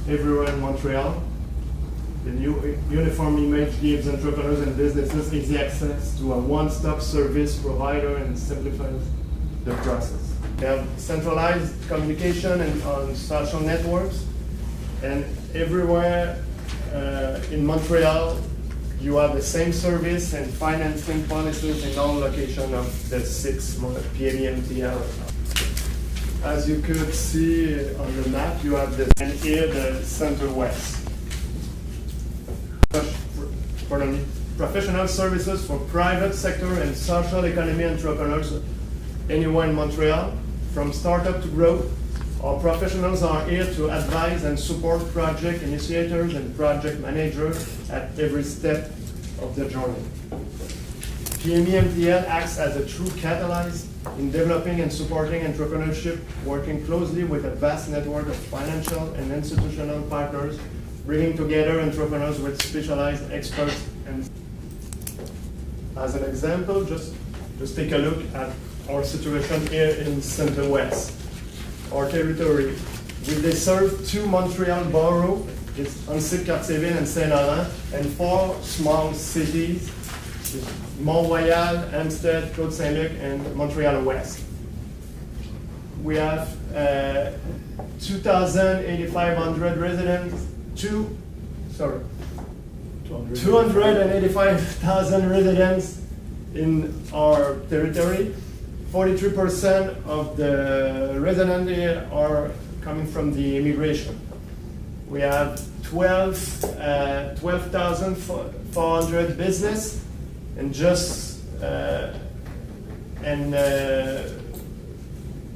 everywhere in Montreal. The new uniform image gives entrepreneurs and businesses easy access to a one-stop service provider and simplifies the process. They have centralized communication and on social networks, and everywhere in Montreal you have the same service and financing policies in all locations of the 6 PME-MTL. As you could see on the map, you have and here the Center West. Professional services for private sector and social economy entrepreneurs anywhere in Montreal, from startup to growth. Our professionals are here to advise and support project initiators and project managers at every step of the journey. PME-MTL acts as a true catalyst in developing and supporting entrepreneurship, working closely with a vast network of financial and institutional partners, bringing together entrepreneurs with specialized experts. And as an example, just take a look at our situation here in Center West. Our territory, we serve 2 Montreal boroughs, it's Annecy-Cartierville and Saint-Laurent, and 4 small cities, Mont-Royal, Amstead, Claude-Saint-Luc, and Montreal West. We have 2,800 residents, 285,000 residents in our territory. 43% of the residents here are coming from the immigration. We have 12,400 business, and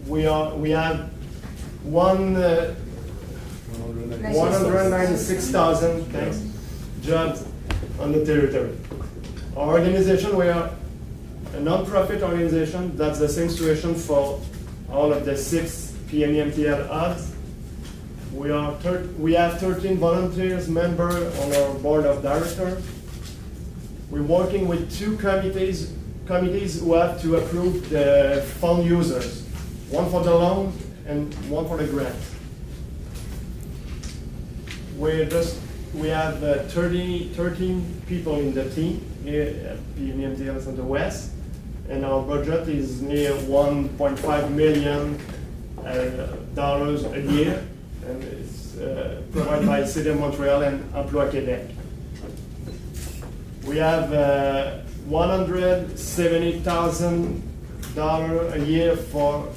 we have 196,000 jobs on the territory. Our organization, we are a non-profit organization. That's the same situation for all of the 6 PME-MTL hubs. We have 13 volunteers members on our board of directors. We're working with 2 committees who have to approve the fund users, one for the loan and one for the grant. We have 13 people in the team here at PME-MTL Center West, and our budget is near $1.5 million a year, and it's provided by the City of Montreal and Emploi Québec. We have $170,000 a year for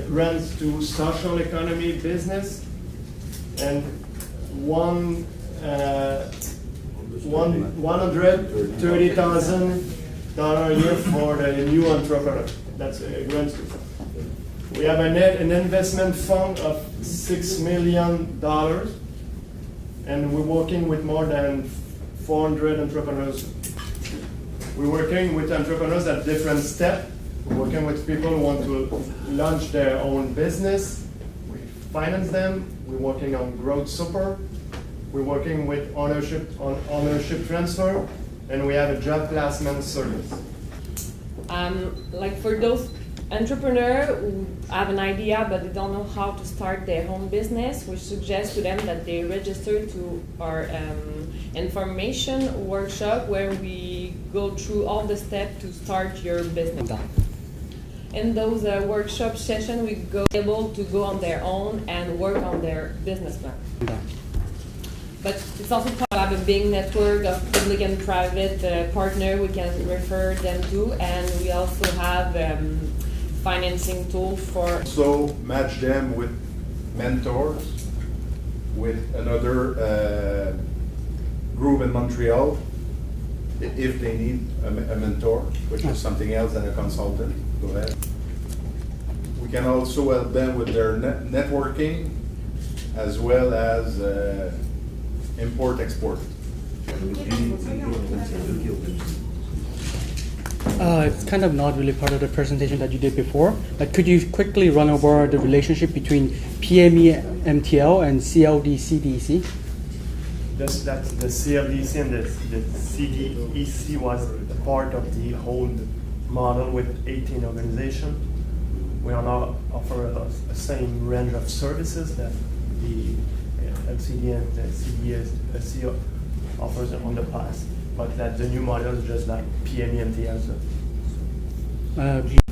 grants to social economy business, and $130,000 a year for the new entrepreneur. That's grants. We have an investment fund of $6 million, and we're working with more than 400 entrepreneurs. We're working with entrepreneurs at different steps. We're working with people who want to launch their own business. We finance them. We're working on growth support. We're working with ownership transfer, and we have a job placement service. Like for those entrepreneurs who have an idea but they don't know how to start their own business, we suggest to them that they register to our information workshop where we go through all the steps to start your business. In those workshop sessions, we go able to go on their own and work on their business plan. But it's also to have a big network of public and private partners we can refer them to, and we also have financing tools for. So match them with mentors, with another group in Montreal, if they need a mentor, which is something else than a consultant. Go ahead. We can also help them with their networking, as well as import-export. It's kind of not really part of the presentation that you did before, but could you quickly run over the relationship between PME-MTL and CLD-CDC? That's the CLDC, and the CDEC was part of the old model with 18 organizations. We are now offer a same range of services that the LCD and CDC offers on the past, but that the new model is just like PME-MTL.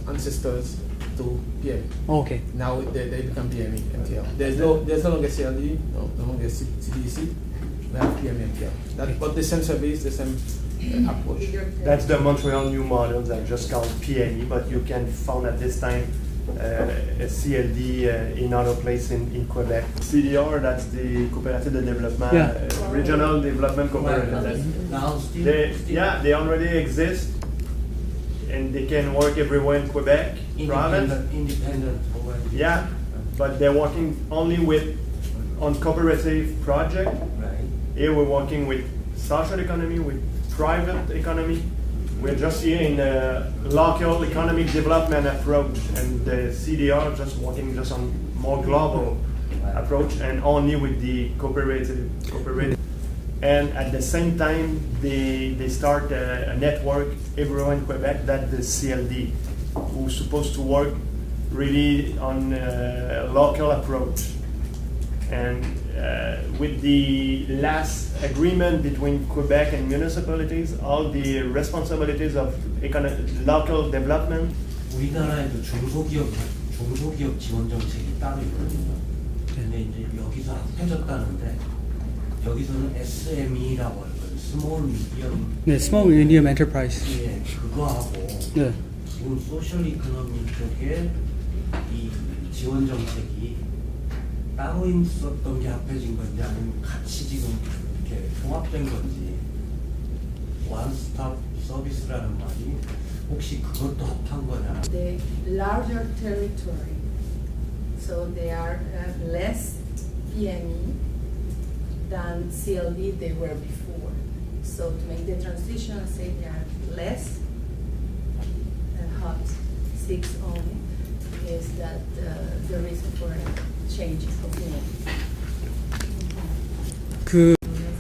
Ancestors to PME. Okay. Now they become PME-MTL. There's no longer CLD, no longer CDC. We have PME-MTL. But the same service, the same approach. That's the Montreal new model that just called PME, but you can find at this time a CLD in other places in Quebec. CDR, that's the Coopérative de Développement, Regional Development Cooperative. They already exist, and they can work everywhere in Quebec province. Independent. Yeah, but they're working only on cooperative project. Right. Here we're working with social economy, with private economy. We're just here in the local economic development approach, and the CDR just working just on more global approach and only with the cooperative. And at the same time, they start a network everywhere in Quebec that the CLD, who's supposed to work really on a local approach. And with the last agreement between Quebec and municipalities, all the responsibilities of local development. 우리나라에도 중소기업 지원 정책이 따로 있거든요. 근데 이제 여기서 합해졌다는데 여기서는 SME라고 할 거예요. 스몰 미디엄. 네, Small Medium Enterprise. 예, 그거하고 네. 지금 소셜 이코노미 쪽에 이 지원 정책이 따로 있었던 게 합해진 건지 아니면 같이 지금 이렇게 통합된 건지 원스톱 서비스라는 말이 혹시 그것도 합한 거냐? The larger territory, so they are less PME than CLD they were before. So to make the transition, say they are less hot 6 only, is that the reason for change of opinion.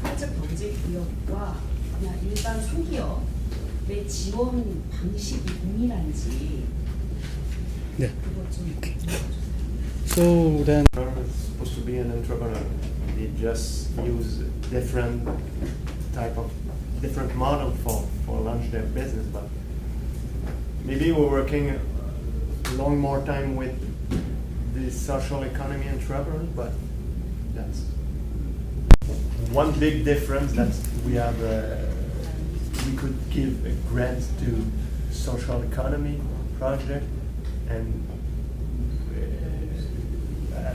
사회적경제기업과 그냥 일반 소기업의 지원 방식이 동일한지 네. 그것 좀 So then, it's supposed to be an entrepreneur. They just use different model for launch their business, but maybe we're working a long more time with the social economy entrepreneurs, but that's one big difference that we have. We could give a grant to social economy project, and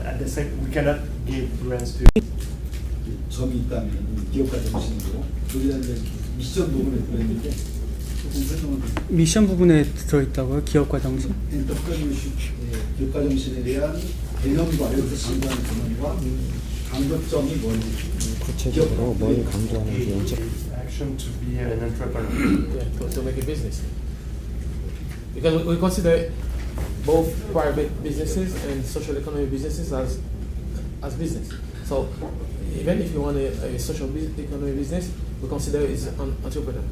at the same, we cannot give grants to. 점이 있다면 기업가 정신으로 여기다 이제 미션 부분에 들어있는데 조금 설명을 드릴게요. 미션 부분에 들어있다고요? 기업가 정신? 엔터프라이즈십 기업가 정신에 대한 개념과 여기서 강조하는 개념과 강조점이 뭔지 구체적으로 뭘 강조하는지 연책. Action to be an entrepreneur. Yeah, to make a business. Because we consider both private businesses and social economy businesses as business. So even if you want a social economy business, we consider it as an entrepreneur.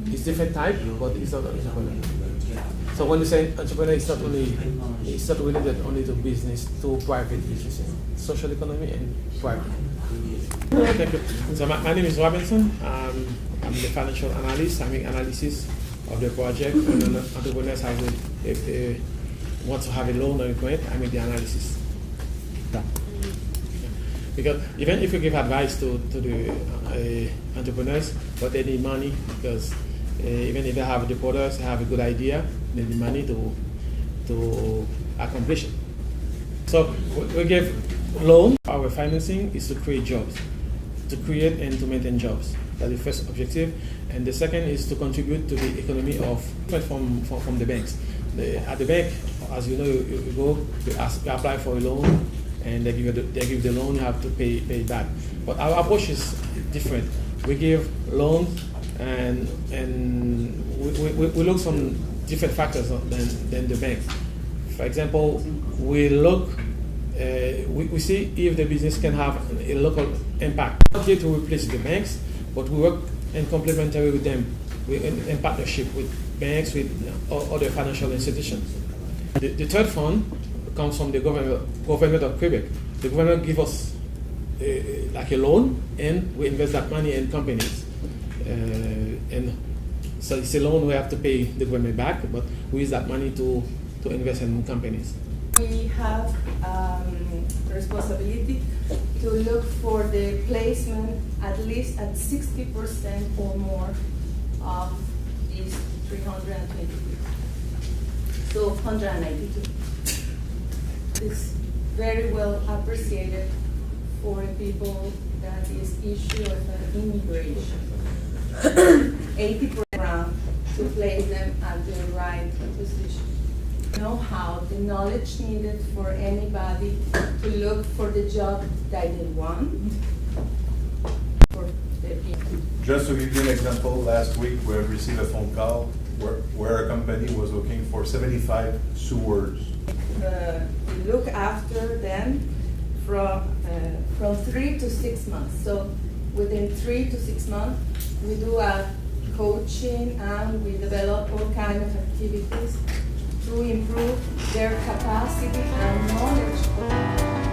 It's different type, but it's not an entrepreneur. So when you say entrepreneur, it's not related only to business, to private businesses, social economy and private. Thank you. So my name is Robinson. I'm the financial analyst. I make analysis of the project. When entrepreneurs want to have a loan or a grant, I make the analysis. Because even if you give advice to the entrepreneurs, but they need money, because even if they have the products, they have a good idea, they need money to accomplish it. So we give loan. Our financing is to create jobs, to create and to maintain jobs. That's the first objective. And the second is to contribute to the economy from the banks. At the bank, as you know, you go, you apply for a loan, and they give the loan, you have to pay back. But our approach is different. We give loans, and we look some different factors than the banks. For example, we look, we see if the business can have a local impact. Not here to replace the banks, but we work in complementary with them, in partnership with banks, with other financial institutions. The third fund comes from the government of Quebec. The government gives us like a loan, and we invest that money in companies. And so it's a loan we have to pay the government back, but we use that money to invest in companies. We have responsibility to look for the placement at least at 60% or more of these 322. So 192. It's very well appreciated for people that is issue of immigration. 80% to place them at the right position. Know-how, the knowledge needed for anybody to look for the job that they want. For the people. Just to give you an example, last week we received a phone call where a company was looking for 75 stewards. We look after them from 3 to 6 months. So within 3 to 6 months, we do a coaching and we develop all kinds of activities to improve their capacity and knowledge